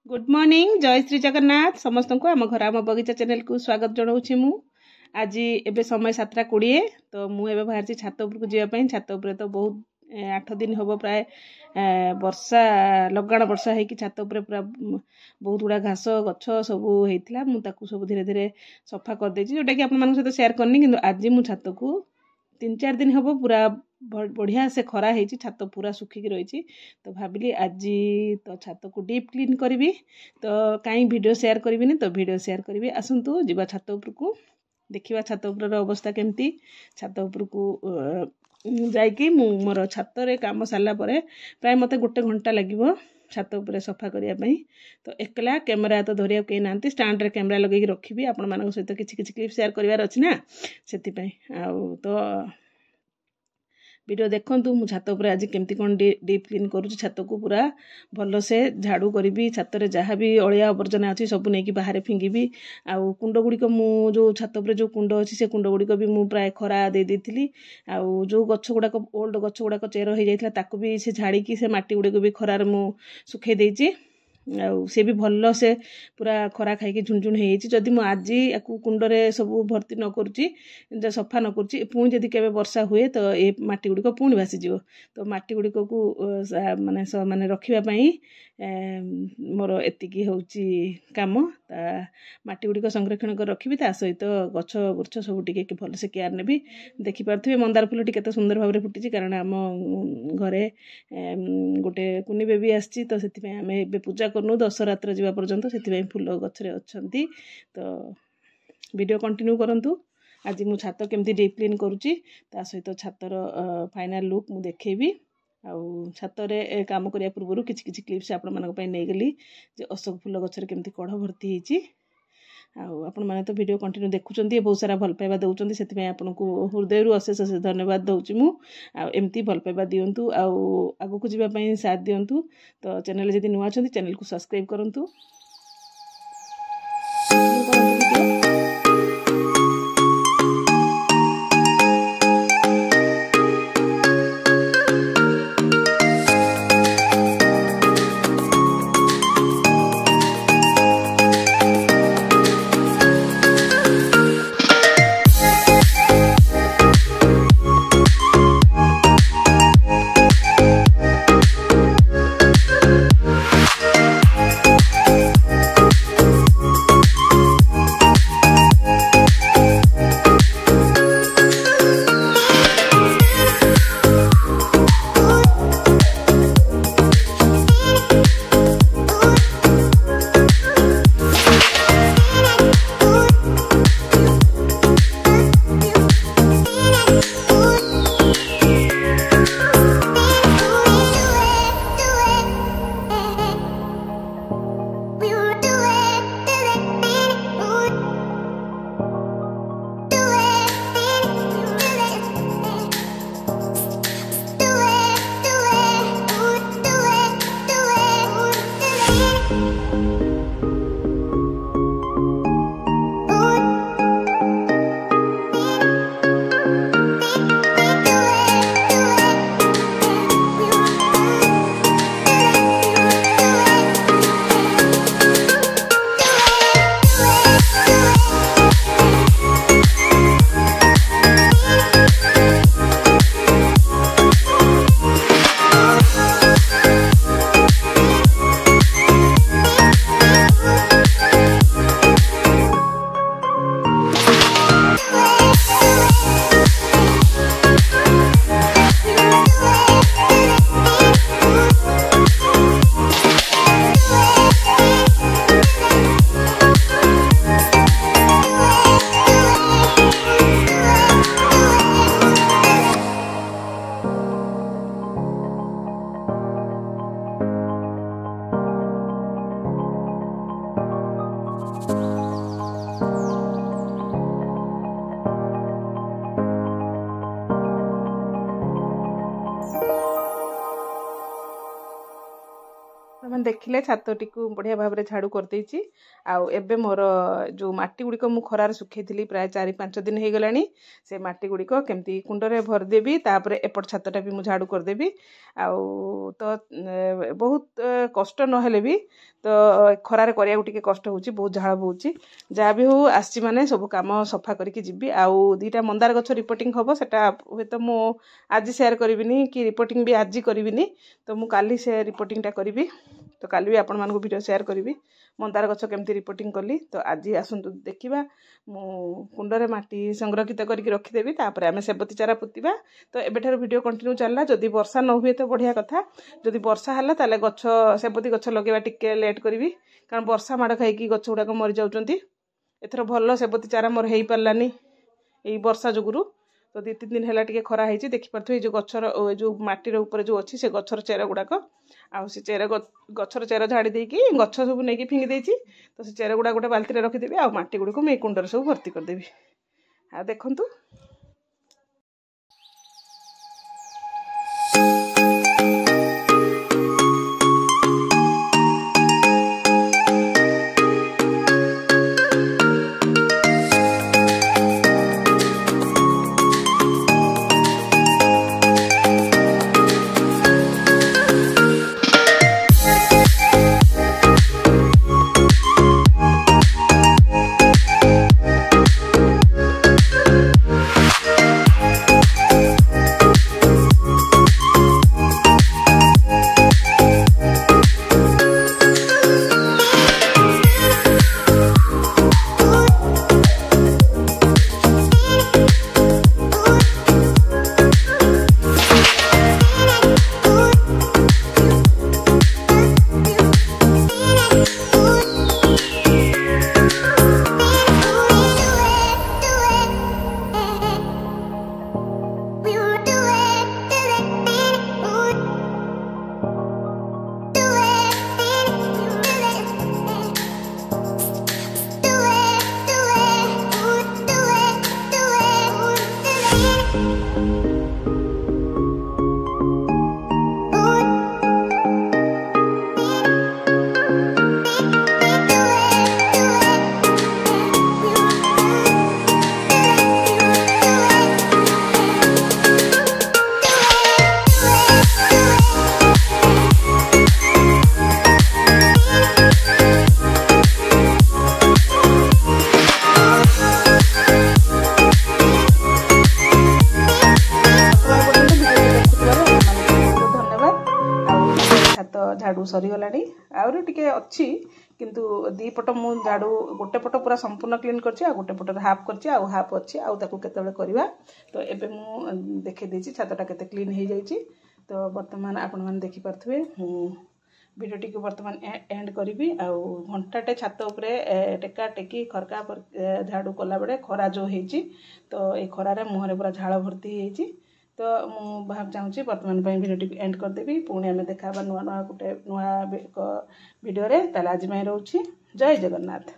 Good morning जय श्री जगन्नाथ समस्त को आम घर आम बगीचा चैनल को स्वागत जनाऊँ मु आज एबे समय 7:20 तो मुझे बाहर छात उपरको जावाई छात उपर तो बहुत 8 दिन हम प्राय वर्षा लगाण वर्षा है कि छात उपर पूरा बहुत गुड़ा घास गछ सब होता मुझे सब धीरे धीरे सफा कर देछि जोटा कि आपण सहित शेयर करनी कि आज मु छात को 3-4 दिन हम पूरा बढ़िया से खरा है छात पूरा सुखिक रही तो भाविली आज तो छात को डीप क्लीन करी तो कहीं वीडियो शेयर करी तो वीडियो शेयर करी आसतु जीवा छात उपरको देखा छात उपर अवस्था केमती छात उपरको जाइकी मोर छात रे काम सारा प्राय मत 1 घंटा लगे छात उपर सफा करने तो एकला कैमेरा तो धरिया कहीं ना स्टैंड रे कैमेरा लगे रखी आपण मान सहित किसी क्लिप शेयर करार अच्छी ना से तो वीडियो देखंतु मु छात उपर आज केमती कौन डीप क्लीन करूँ छात को पूरा भल से झाड़ू करी छात रे जहाँ भी अलिया आवर्जना अच्छी सब नहीं बाहर फिंगी आउ कुंड गुड़िक मु जो छात उपर जो कुंड अच्छी से कुंड गुड़िक भी मु प्राय खरा दे देती आउ जो गछ गुड़ाक ओल्ड गछ गुड़ाक चेर हो जाता ताकू भी से झाड़ी से माटी गुड़िक भी खरार मु सुखे देछि आउ से भी भल से पूरा खरा खाई झुंझुण होदी मुझे आज या कुंडरे सब भर्ती न करुच्ची सफा न करुच्ची पुणी जदि केबे वर्षा हुए तो ये माटी गुड़िक पुणी भासीज तो माटी गुड़िक को माने रखापी मोर एतिकी होची काम माटी गुड़िक संरक्षण कर रखी सहित गछ गुछ सब टी भल से केयर नेबी देखिपे मंदार फूल टी केते सुंदर भाव फुटी कारण आम घरे गोटे कुनी बेबी आसी तो से आम पूजा करनु दशरात्र जीवा पर्यंत से फूल गछरे अच्छंती तो वीडियो कंटिन्यू करंतु आज मु छात केमती डीप क्लीन करुच्ची ता सहित छातर फाइनल लुक मु देखेबी आउ छात रे काम करिया पूर्व किछि क्लिप्स आपण मानक पय नै गेली जे अशोक फूल गछरे केमती कढ़ भर्ती हेची आउ आपण माने तो वीडियो कंटिन्यू देखुचंती बहुत सारा भल पाइबा दउचंती सेति आपण को हृदय रु अशेष अशेष धन्यवाद दउची मु आ एमती भल पाइबा दियंतु आउ आगु को जीवा पय साथ दियंतु तो चैनल जदि नुआ छंती चैनल को सब्सक्राइब करंतु। देखिले छातटी को बढ़िया भाव में झाड़ू कर देइछि। आउ एबे मोर जो माटी गुड़िक मु खरार सुखैथिली प्राय 4-5 दिन हो गलानी से माटी गुड़िक केमती कुंडरे भर देबी तापर एपट छातटा भी मु झाड़ू कर देबी। आउ तो बहुत कष्ट नहेले भी तो खरारे करिया टिके कष्ट होउछि बहुत झाड़ बोउछि जहाँ भी हो आसी माने सब काम सफा करके जिबी। आउ दीटा मंदार गछ रिपोर्टिंग हबो सेटा हे तो मु आज शेयर करिविनी कि रिपोर्टिंग भी आज करिविनी तो मु काली से रिपोर्टिंग टा करिवि तो काली भी आपण मानको वीडियो शेयर करिवि मंदार गछ केमती रिपोर्टिंग कली। तो आज आसंतु देखिबा मु कुंडरे माटी संग्रहित करके रखिदेबी तापर आमे सेबती चारा पुतिबा। तो एबेठार वीडियो कंटिन्यू चलला जदि वर्षा न हुए तो बढ़िया कथा जदि वर्षा हला ताले गछ सेबती गछ लगेबा टिके लेट करिवि कारण वर्षा माड़ खाइकी गछ गुड़ाक मरि जाउचंती। एथर भल सेबती चारा मोर हेई पारलानी एई वर्षा जोगुरु तो 2-3 दिन है टे खरा होती देखिपे जो गचर जो माटीर ऊपर जो अच्छी से गचर चेर गुड़ाक आउ से चेर गचर चेर झाड़ी देकी गछ सब नहीं फिंगी देती तो से चेर गुड़ा गोटे बाल्टी रखिदेवी आ माटी गुड़ी को कुंडर सब भर्ती करदेवी। आ देखंतु झाड़ू सरीगला आउरी टिके अच्छी किंतु दी पट मु झाड़ू गोटे पट पूरा संपूर्ण क्लीन करछि आ गोटे पट हाफ करछि आ हाफ अच्छी आउ ताकू केतेबेले करबा। तो एबे मु देखे देछि छातटा केते क्लीन हो जाइछि। तो वर्तमान आपण मान देखि परथुवे वीडियो टी को वर्तमान एंड करी आउ घंटाटे छात उपरे टेका टेकी खरका झाड़ू कला बेले खरा जो होइछि तो ए खरारे मुहरे पूरा झाड़ भर्ती होइछि। तो मु भाव चाहूँगी वर्तमान वीडियो एंड करदेवी पुणी आम देखा नुआ नुआ गोटे नुआ वीडियो रे ताले आज रोची। जय जगन्नाथ।